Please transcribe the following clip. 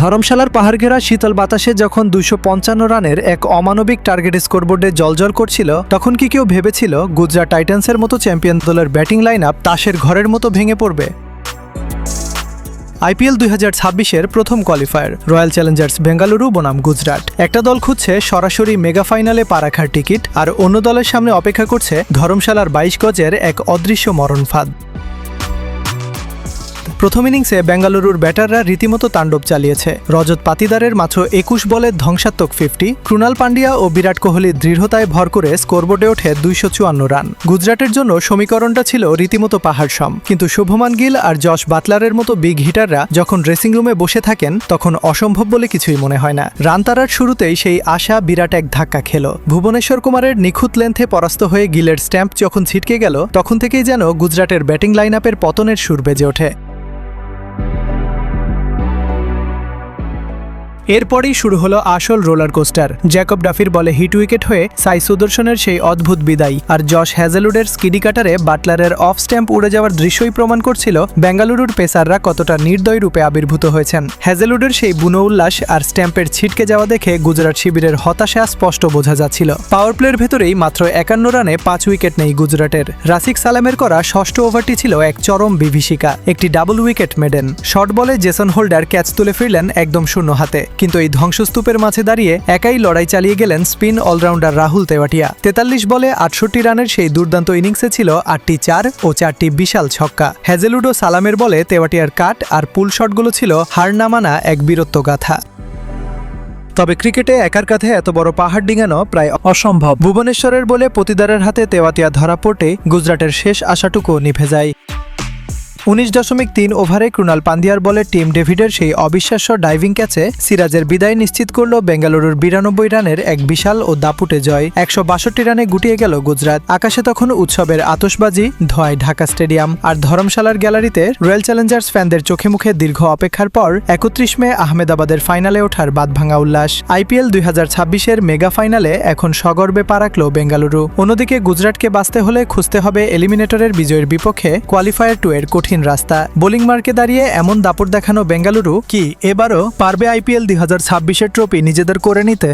ধরমশালার পাহাড়ঘেরা শীতল বাতাসে যখন 255 রানের এক অমানবিক টার্গেট স্কোরবোর্ডে জ্বলজ্বল করছিল, তখন কি কেউ ভেবেছিল গুজরাট টাইটান্সের মতো চ্যাম্পিয়ন দলের ব্যাটিং লাইন আপ তাসের ঘরের মতো ভেঙে পড়বে? আইপিএল 2026-এর প্রথম কোয়ালিফায়ার রয়্যাল চ্যালেঞ্জার্স বেঙ্গালুরু বনাম গুজরাট। একটা দল খুঁজছে সরাসরি মেগা ফাইনালে পা রাখার টিকিট, আর অন্য দলের সামনে অপেক্ষা করছে ধরমশালার 22 গজের এক অদৃশ্য মরণফাঁদ। প্রথম ইনিংসে বেঙ্গালুরুর ব্যাটাররা রীতিমতো তাণ্ডব চালিয়েছে। রজত পাতিদারের মাত্র 21 বলে ধ্বংসাত্মক 50, ক্রুনাল পান্ডিয়া ও বিরাট কোহলির দৃঢ়তায় ভর করে স্কোরবোর্ডে ওঠে 254 রান। গুজরাটের জন্য সমীকরণটা ছিল রীতিমতো পাহাড়সম, কিন্তু শুভমান গিল আর জশ বাটলারের মতো বিগ হিটাররা যখন ড্রেসিং রুমে বসে থাকেন, তখন অসম্ভব বলে কিছুই মনে হয় না। রান তাড়ার শুরুতেই সেই আশা বিরাট এক ধাক্কা খেল। ভুবনেশ্বর কুমারের নিখুঁত লেন্থে পরাস্ত হয়ে গিলের স্ট্যাম্প যখন ছিটকে গেল, তখন থেকেই যেন গুজরাটের ব্যাটিং লাইন আপের পতনের সুর বেজে ওঠে। এরপরই শুরু হলো আসল রোলার কোস্টার। জ্যাকব ডাফির বলে হিট উইকেট হয়ে সাই সুদর্শনের সেই অদ্ভুত বিদায়, আর জশ হ্যাজেলউডের স্কিডি কাটারে বাটলারের অফ স্ট্যাম্প উড়ে যাওয়ার দৃশ্যই প্রমাণ করছিল বেঙ্গালুরুর পেসাররা কতটা নির্দয় রূপে আবির্ভূত হয়েছেন। হ্যাজেলউডের সেই বুনো উল্লাস আর স্ট্যাম্পের ছিটকে যাওয়া দেখে গুজরাট শিবিরের হতাশা স্পষ্ট বোঝা যাচ্ছিল। পাওয়ার প্লের ভেতরেই মাত্র 51 রানে 5 উইকেট নেই গুজরাটের। রাসিক সালামের করা ষষ্ঠ ওভারটি ছিল এক চরম বিভীষিকা, একটি ডাবল উইকেট মেডেন। শর্ট বলে জেসন হোল্ডার ক্যাচ তুলে ফিরলেন একদম শূন্য হাতে, কিন্তু এই ধ্বংসস্তূপের মাঝে দাঁড়িয়ে একাই লড়াই চালিয়ে গেলেন স্পিন অলরাউন্ডার রাহুল তেওয়াটিয়া। 43 বলে 68 রানের সেই দুর্দান্ত ইনিংসে ছিল 8টি 4 ও 4টি বিশাল ছক্কা। হ্যাজেলউড ও সালামের বলে তেওয়াটিয়ার কাট আর পুল শটগুলো ছিল হার না মানা এক বীরত্ব গাথা। তবে ক্রিকেটে একার কাঁধে এত বড় পাহাড় ডিঙানো প্রায় অসম্ভব। ভুবনেশ্বরের বলে পতিদারের হাতে তেওয়াটিয়া ধরা পড়তে গুজরাটের শেষ আশাটুকু নিভে যায়। 19.3 ওভারে ক্রুনাল পান্ডিয়ার বলে টিম ডেভিডের সেই অবিশ্বাস্য ডাইভিং ক্যাচে সিরাজের বিদায় নিশ্চিত করল বেঙ্গালুরুর 92 রানের এক বিশাল ও দাপুটে জয়। 162 রানে গুটিয়ে গেল গুজরাট। আকাশে তখন উৎসবের আতশবাজি, ধোঁয়ায় ঢাকা স্টেডিয়াম, আর ধরমশালার গ্যালারিতে রয়্যাল চ্যালেঞ্জার্স ফ্যানদের চোখে মুখে দীর্ঘ অপেক্ষার পর 31 মে আহমেদাবাদের ফাইনালে ওঠার বাঁধভাঙা উল্লাস। আইপিএল 2026-এর মেগা ফাইনালে এখন সগর্বে পা রাখল বেঙ্গালুরু। অন্যদিকে গুজরাটকে বাঁচতে হলে খুঁজতে হবে এলিমিনেটরের বিজয়ের বিপক্ষে কোয়ালিফায়ার 2 এর কঠিন রাস্তা। বোলিং মার্কে দাঁড়িয়ে এমন দাপট দেখানো বেঙ্গালুরু কি এবারও পারবে আইপিএল 2026-এর ট্রফি নিজেদের করে নিতে?